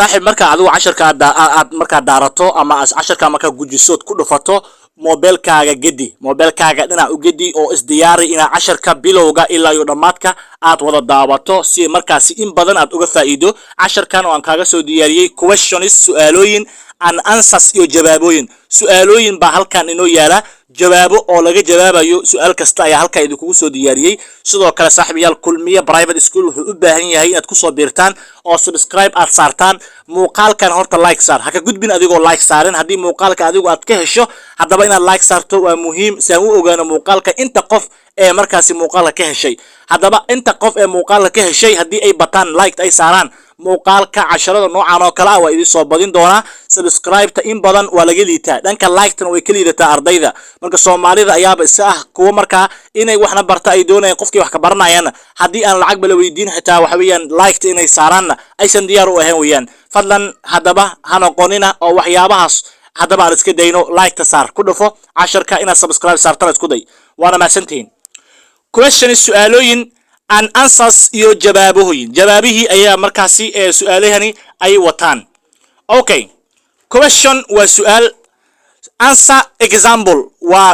saaxiib marka adigu 10ka aad marka daarato ama 10ka marka gujisood ku dhufato mobilkaaga gedi mobilkaaga dhinac u gedi oo isdiyaari ina 10ka bilowga ilaa iyo dhamaadka aad wada daawato si markaasi in badan aad uga faa'iido 10kan oo aan kaaga soo diyaariyay questions su'aalooyin an answers iyo jawaabooyin su'aalooyin ba halkan inoo yaala jawaabo oo laga jawaabayo su'aal kasta ayaa halka idinku soo diyaariyay sidoo kale saaxiibayaal kulmiye private school wuxuu u baahan yahay inaad ku soo biirtaan oo subscribe aad saartaan muuqaalkan horta like saar haka gudbin adigoo like saarin hadii muuqaalka adigu aad ka hesho hadaba inaad like saarto waa muhiim si aan u ogaano muuqaalka inta qof ee markaasi muuqaalka ka heshay hadaba inta qof ee muuqaalka ka heshay hadii ay bataan like ay saaraan muuqaalka 10 noocan oo kala waa idin soo badin doona subscribe ta in badan waa laga liitaa dhanka like tan way ka liidataa ardayda marka Soomaalida ayaaba isa kuwa marka inay waxna barta ay doonayaan qofkii wax ka baranayaan hadii aan lacag bala weydiin xitaa waxa weeyaan like ta inay saaraan aysan diyaar u ahayn weeyaan fadlan hadaba hana qonina oo waxyaabahaas hadaba aan iska dayno like ta saar ku dhufo 10ka inaad subscribe saartaan isku day waana maasantiin question su'aalooyin an answers iyo jawaaboyin jawaabihi ayaa markaasi ee su'aalahani ay wataan okay question wa su'aal answer example wa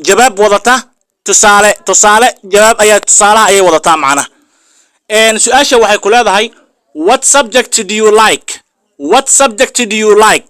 jawaab wadata tusaale jawaab ayaa tusaalaha ay wadataa macna su'aasha waxay ku leedahay what subject do you like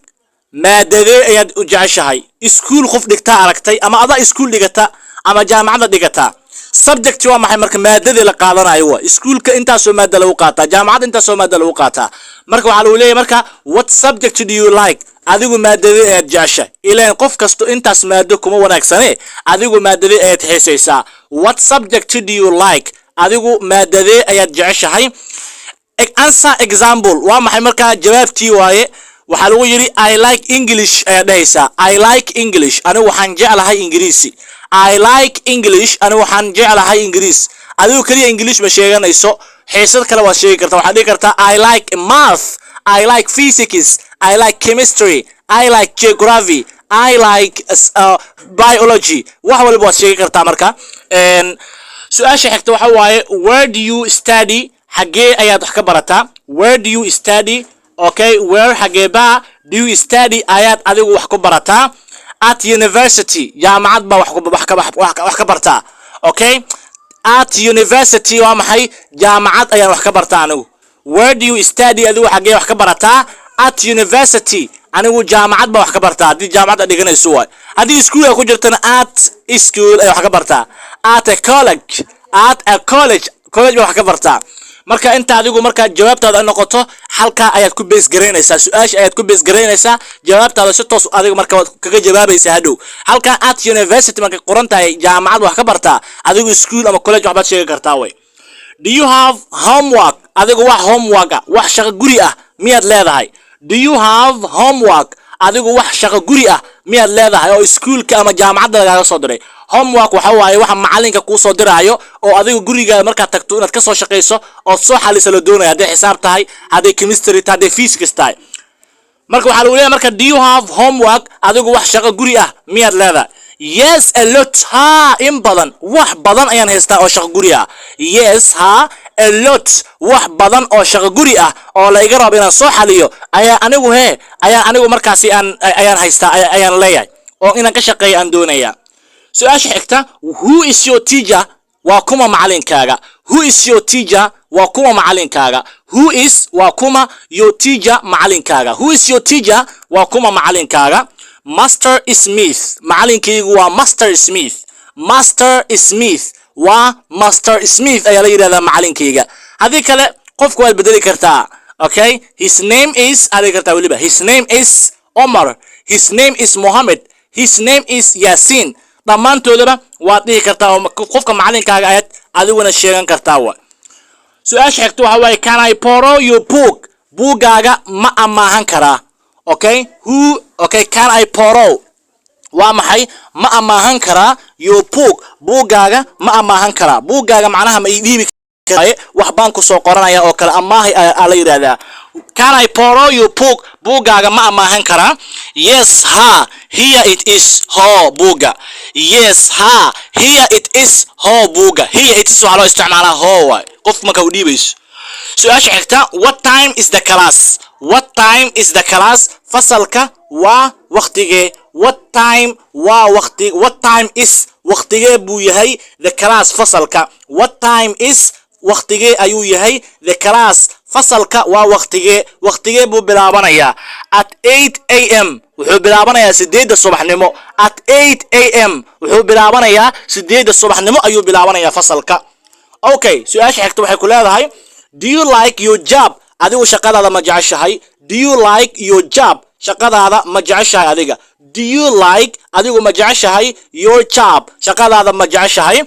maadade ayaad u jeceshahay school qof dhigta aragtay ama ada school dhigata ama jaamacada dhigata subject waa maxay marka maadada la qaadanayo waa iskuulka inta soo maadada lagu qaataa jaamacada inta soo maadada lagu qaataa marka waxa uu leeyahay marka what subject do you like adigu maadada aad jeceshahay ilaan qof kasto intaas maado kuma wanaagsane adigu maadada aad xiisaysaa what subject do you like adigu maadada aad jeceshahay answer example waa maxay marka jawaabtii waaye waxa lagu yiri I like English ayaa dhahaysaa I like English anigu waxaan jeclahay Ingiriisi I like English anigu waxaan jeclahay Ingiriis adigu kaliya English ma sheeganayso xiisad kale waa sheegi kartaa waxa dhigi kartaa I like math I like physics I like chemistry I like geography I like biology wax walba waa sheegi kartaa marka su'aasha xigta waxa waaye where do you study xagee ayaad wax ka barataa where do you study okay where xageeba do you study ayaad adigu wax ku barataa at university jaamacad ba wax ka bartaa okay at university waa maxay jaamacad ayaan wax ka bartaa anigu where do you study adigu xagee wax ka barataa at university anigu jaamacad ba wax ka bartaa hadii jaamacad dhiganayso waa hadii iskuul ku jirtana at school ay wax ka bartaa at a college ba wax ka bartaa marka inta adigu marka jawaabtaada noqoto halka ayaad ku base gareynaysaa su'aasha ayaad ku base gareynaysaa jawaabtaada si toos adigu marka kaga jawaabaysaa hadhow halka at university marka qorantahay jaamacad wax ka bartaa adigu school ama college waxbaad sheegi kartaa way do you have homework adigu wax homework wax shaqo guri ah miyaad leedahay do you have homework adigu wax shaqo guri ah miyaad leedahay oo iskuulka ama jaamacadda lagaaga soo diray homework waxa waaye waxa macalinka ku soo diraayo oo adigu guriga marka tagto inaad ka soo shaqeyso oo soo xaliso la doonayo hadii xisaab tahay hadii chemistry tahay hadii physics tahay marka waxa lagu leeyahay marka do you have homework adigu wax shaqo guri ah miyaad leedahay yes a lot ha in badan wax badan ayaan haystaa oo shaqo guri ah yes ha a lot wax badan oo shaqo guri ah oo la iga rabo inaan soo xaliyo ayaa anigu markaasi ayaan haystaa ayaan leeyahay oo inaan ka shaqeeyo aan doonaya su'aasha xigta who is your teacher waa kuma macalinkaaga who is your teacher waa kuma macalinkaaga who is waa kuma your teacher macalinkaaga who is your teacher waa kuma macalinkaaga Master Smith macalinkaygu waa Master Smith waa Master Smith ayaa la yiraahdaa macalinkayga hadii kale qofku waad bedeli kartaa okay his name is adiga waliba his name is Omar his name is Mohammed his name is Yasin dhamaantoodaba waad dhihi kartaa qofka macalinkaaga ayaad adiguna sheegan kartaa waa su'aasha xigta waxa waaye can I borrow your book buugaaga ma amaahan karaa okay can I borrow waa maxay ma amaahan karaa your book buugaaga ma amaahan karaa buugaaga macnaha ma iibi karaa wax baan ku soo qoranaya oo kale amaahay la yiraahdaa can I borrow your book buugaaga ma amaahan karaa yes ha here it is ho buuga yes ha here it is ho buuga here it is waa loo isticmaalaa ho waay qof marka u dhiibayso سؤال حكتا what time is the class what time is the class فصلك ووقتك what time ووقتك what time is وقتك بو يهي the class فصلك what time is وقتك أيو يهي the class فصلك ووقتك بو بلابانيا at 8 a.m. وحو بلابانيا سديد الصبح نمو at 8 a.m. وحو بلابانيا سديد الصبح نمو أيو بلابانيا فصلك okay سؤال حكتا وحي كل هذا do you like your job adigu shaqadaada ma jeceshahay do you like your job shaqadaada ma jeceshahay adiga do you like adigu ma jeceshahay your job shaqadaada ma jeceshahay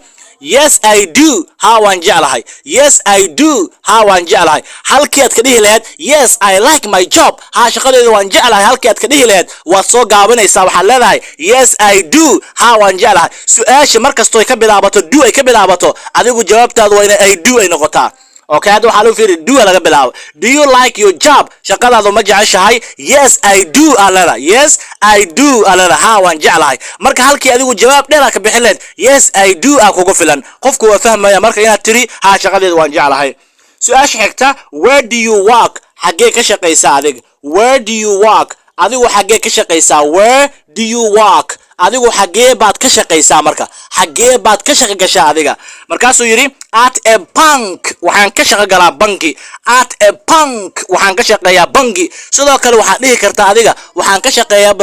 yes I do how waan jeclahay yes I do how waan jeclahay halkii aad ka dhihi lahayd yes I like my job ha shaqadeeda waan jeclahay halkii aad ka dhihi lahayd waad soo gaabanaysaa waxaad leedahay yes I do how waan jeclahay su'aasha markastoo ay ka bilaabato do ay ka bilaabato adigu jawaabtaadu waa inay I do ay noqotaa okay هذا حلو في do لقى بلاو do you like your job شغال هذا ما جعش هاي yes I do ألا yes I do ألا ها وان جعلها مرك هالكي هذا الجواب ده لك بحلت yes I do أكو قفلا قفك وفهم يا مرك هنا تري ها شغال وان جعلها سؤال حكتا where do you work حقيقة شقي ساعدك where do you work adigu xagee ka shaqeysaa where do you work adigu xagee baad ka shaqeysaa marka xagee baad ka shaqo gashaa adiga markaasuu yiri at a bank waxaan ka shaqo galaa banki at a bank waxaan ka shaqeeyaa banki sidoo kale waxaad dhihi kartaa adiga waxaan ka shaqeeyaa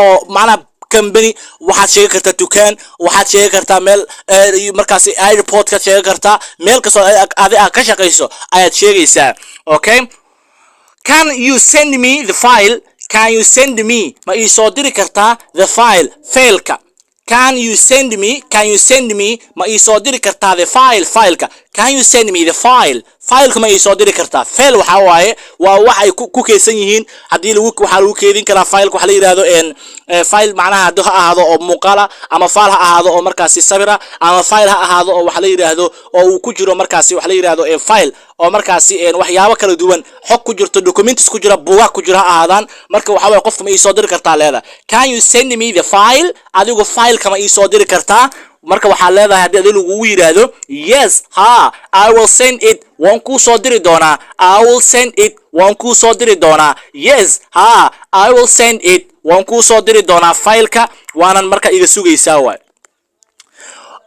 oo macna company waxaad sheegi kartaa dukaan waxaad sheegi kartaa meel markaas airport ka sheegi kartaa meel kastoo adiga ka shaqeyso ayaad sheegaysaa okay can you send me the file can you send me ma ii soo diri kartaa the file failka can you send me ma ii soo diri kartaa the fileka can you send me the fileka ma ii soo diri kartaa fail waxa waaye waa wax ay ku keysan yihiin hadii waxa lagu keedin karaa fileka waxa la yiraahdo file macnaha hadu ha ahaado oo muuqaala ama file ha ahaado oo markaasi sawira ama file ha ahaado oo waxa la yiraahdo oo uu ku jiro markaasi waxa la yiraahdo file oo markaasi waxyaabo kala duwan xog ku jirto documents ku jira buugaag ku jira aadaan marka waxa way qofka ma ii soo diri kartaa leeda can you send me the file adigu file kama ii soo diri kartaa marka waxa leedahay hadii lagu yiraahdo yes ha I will send it waan ku soo diri doonaa I will send it waan ku soo diri doonaa yes ha I will send it waan ku soo diri doonaa fileka waanan marka iga sugaysaa waay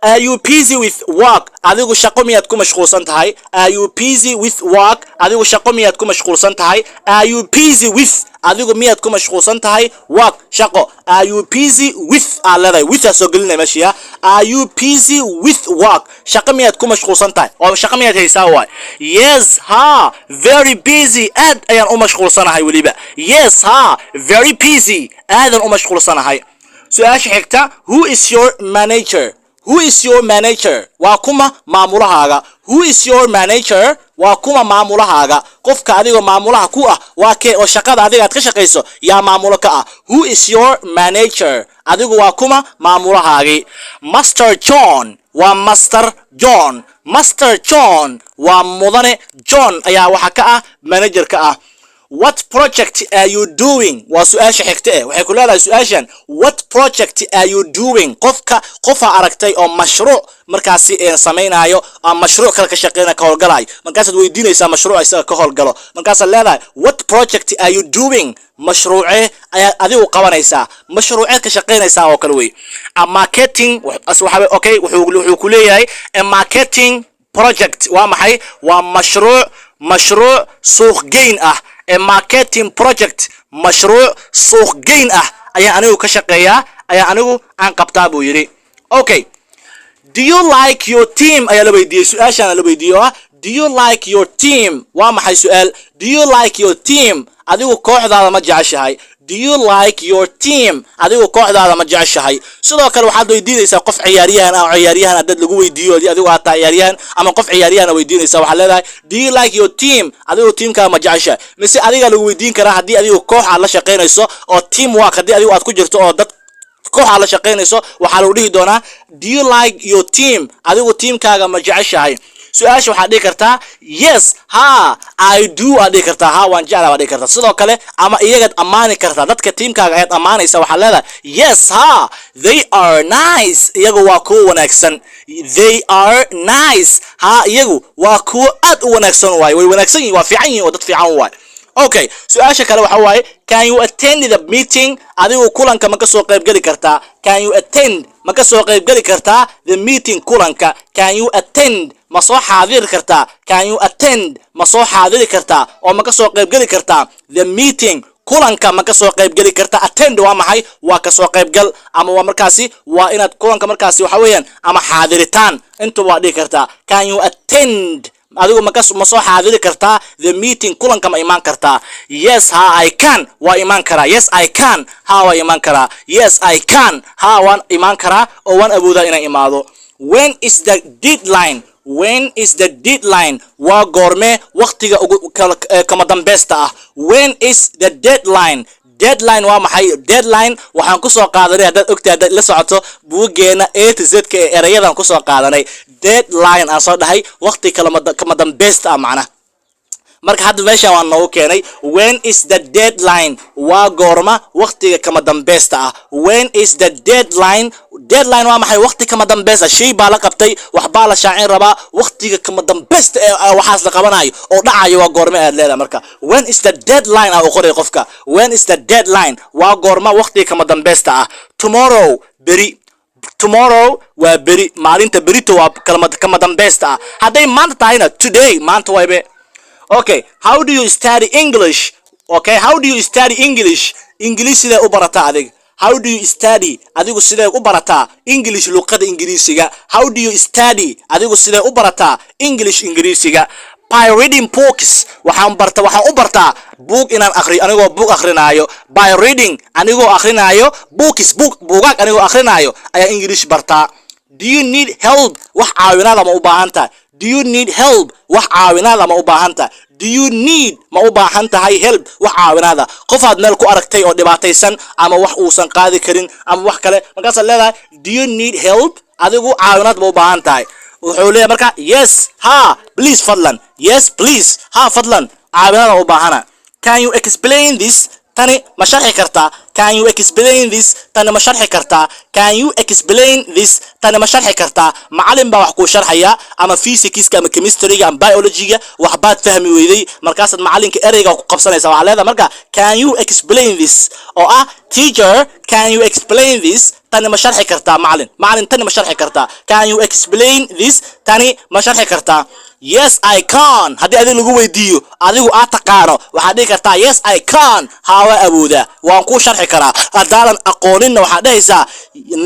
Are you busy with work adigu shaqo miyaad ku mashquulsan tahay Are you busy with work adigu shaqo miyaad ku mashquulsan tahay Are you busy with adigu miyaad ku mashquulsan tahay work shaqo Are you busy with aladay with soo gelinay meesha Are you busy with work shaqo miyaad ku mashquulsan tahay oo shaqo miyaad haysaa waay Yes ha very busy aad ayaan u mashquulsanahay waliba Yes ha very busy aadan u mashquulsanahay su'aasha xigta who is your manager Who is your manager? Waa kuma maamulahaaga. Who is your manager? Waa kuma maamulahaaga. Qofka adiga maamulaha ku ah waa kee oo shaqada adiga aad ka shaqeyso yaa maamulo ka ah. Who is your manager? Adigu waa kuma maamulahaagi. Master John waa Master John. Master John waa mudane John ayaa waxa ka ah manager ka ah. What project are you doing waa su'aasha xigta waxay ku leedahay su'aashan what project are you doing qofa aragtay oo mashruuc markaasi sameeynayo ama mashruuc kale ka shaqeynaa ka howlgalay markaas aad weydiinaysaa mashruuc isaga ka howlgalo markaas aad leedahay what project are you doing mashruuce ayaa adigu qabanaysaa mashruuce ka shaqeynaysaa oo kale way marketing waxa okay wuxuu ku leeyahay marketing project waa maxay waa mashruuc suuq geyn ah marketing project mashruuc suuq geyn ah ayaa anigu ka shaqeeyaa ayaa anigu aan qabtaa buu yiri okay do you like your team ayaa la weydiiyay su'aashan la weydiiyo do you like your team waa maxay su'aal do you like your team adigu kooxdaada ma jeceshahay do you like your team adigu kooxdaada ma jeceshahay sidoo kale waxaad weydiinaysaa qof ciyaariyahan dad lagu weydiiyo adigu aad ciyaariyahan ama qof ciyaariyahan weydiinaysaa waxa leedahay do you like your team adigu teamka ma jeceshahay mise adiga lagu weydiin karaa hadii adigu koox aad la shaqeynayso oo team work hadii adigu aad ku jirto oo dad koox aad la shaqeynayso waxa lagu dhihi doonaa do you like your team adigu teamkaaga ma jeceshahay su-aasha waxaad dhihi kartaa yes ha I do aad dhihi kartaa ha waan jeclaa aad dhihi kartaa sidoo kale ama iyagaad ammaani kartaa dadka tiimkaaga ayaad ammaanaysa waxaad leedahay yes ha they are nice iyagu waa kuwo wanaagsan they are nice ha iyagu waa kuwo aad u wanaagsan waay way wanaagsan yihiin waa fiican yihiin oo dad fiican waay okay su-aasha kale waxa waaye can you attend the meeting adigu kulanka ma ka soo qayb gali kartaa can you attend ma ka soo qayb gali kartaa the meeting kulanka can you attend ma soo xaadiri kartaa can you attend ma soo xaadiri kartaa oo ma ka soo qayb gali kartaa the meeting kulanka ma ka soo qayb gali kartaa attend waa maxay waa ka soo qayb gal ama waa markaasi waa inaad kulanka markaasi waxa weeyaan ama xaadiritaan inta waa dhigi kartaa can you attend adigu ma soo xaadiri kartaa the meeting kulanka ma imaan kartaa yes ha I can waa imaan karaa yes I can ha waa imaan karaa yes I can ha waan imaan karaa oo waan awoodaa inaan imaado when is the deadline when is the deadline waa goorme waqtiga kama dambaysta ah when is the deadline deadline waa maxay deadline waxaan ku soo qaadanay haddaad ogtahay haddaad la socoto buuggeena A to Z ka ee erayadan ku soo qaadanay deadline aan soo dhahay waqti kama dambaysta ah macnaha marka hadda meeshan waan noogu keenay when is the deadline waa goorma waqtiga kama dambaysta ah when is the deadline deadline waa maxay waqti kama dambaysta shay baa la qabtay wax baa la shaacin rabaa waqtiga kama dambaysta ee waxaas la qabanayo oo dhacayo waa goorma aad leedahay marka when is the deadline aa u qoray qofka when is the deadline waa goorma waqtiga kama dambaysta ah tomorrow beri tomorrow waa beri maalinta berito waa kama dambaysta ah hadday maanta tahayna today maanta waybe okay how do you study English okay how do you study English English sidee u barataa adig how do you study adigu sidee u barataa English luqada Ingiriisiga how do you study adigu sidee u barataa English Ingiriisiga by reading books waxaan u bartaa book inaan akhriyo anigoo book akhrinayo by reading anigoo akhrinayo books buugaag anigoo akhrinayo ayaa English bartaa do you need help wax caawinaad ma u baahan tahay do you need help wax caawinaad ma u baahan tahay do you need ma u baahan tahay help wax caawinaada qofaad meel ku aragtay oo dhibaataysan ama wax uusan qaadi karin ama wax kale markaas leedahay do you need help adigu caawinaad ma u baahan tahay wuxuu leeyahay marka yes ha please fadlan yes please ha fadlan caawinaad u baahana can you explain this tani ma sharxi kartaa can you explain this tani ma sharxi kartaa can you explain this tani ma sharxi kartaa macallin baa wax ku sharxaya ama physics ama chemistry ama biology wax baad fahmi weyday markaas macallinka ereyga ku qabsanaysa waxa leedahay marka can you explain this oo ah teacher can you explain this tani ma sharxi kartaa macallin tani ma sharxi kartaa can you explain this tani ma sharxi kartaa yes I can hadii adiga lagu weydiiyo adigu aad taqaano waxa dhigi kartaa yes I can hawa awooda waan ku sharxi karaa hadaadan aqooninna waxa dhahaysaa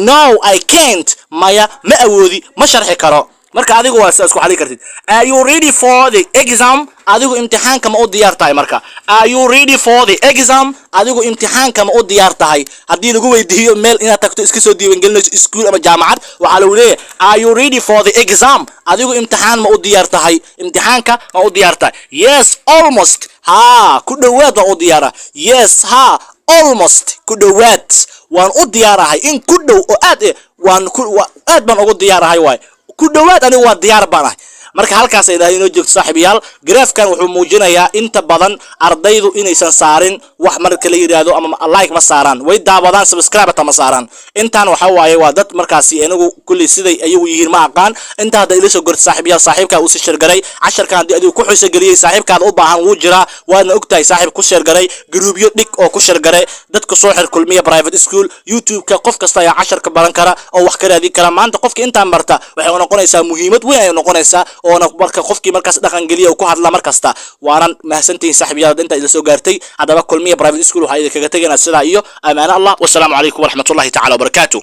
no I can't maya ma awoodi ma sharxi karo marka adigu waa isku xalin kartid are you ready for the exam adigu imtixaanka ma u diyaar tahay marka are you ready for the exam adigu imtixaanka ma u diyaar tahay hadii lagu weydiiyo meel inaad tagto iska soo diiwan gelinayso iskuul ama jaamacad waxa lagu leeyahay are you ready for the exam adigu imtixaan ma u diyaar tahay imtixaanka ma u diyaar tahay yes almost ha ku dhawaad waa u diyaara yes ha almost ku dhawaad waan u diyaarahay in ku dhow oo aad baan ugu diyaarahay waay ku dhawaad anigu waa diyaar baan ahay marka halkaas ay inoo joogto saaxiibayaal graafkan wuxuu muujinayaa inta badan ardaydu inaysan saarin wax marka la yiraahdo ama like ma saaraan way daabadaan subscribe ta ma saaraan intaan waxa waaye waa dad markaasi anagu kulli siday ayagu yihiin ma aqaan inta hadda ila soo gorto saaxiibayaal saaxiibka uu si shirgaray casharkan hadii adigu ku xiiso galiyay saaxiibkaada u baahan wuu jira waana ogtahay saaxiib ku shirgaray groupyo dhig oo ku shirgaray dadka soo xir kulmiya private school youtube ka qof kasta ayaa casharka baran kara oo wax ka raadin kara maanta qofka intaan marta waxay noqonaysaa muhiimad weyn ay noqonaysaa oo marka qofkii markaas dhaqan galiya oo ku hadla markasta waanan mahadsantiin saaxiibayaal inta ila soo gaartay hadaba kulmiya private school waxa idin kaga tagaynaa sida iyo amaana Allah wassalaamu alaykum wa rahmatullahi ta'ala wa barakatuh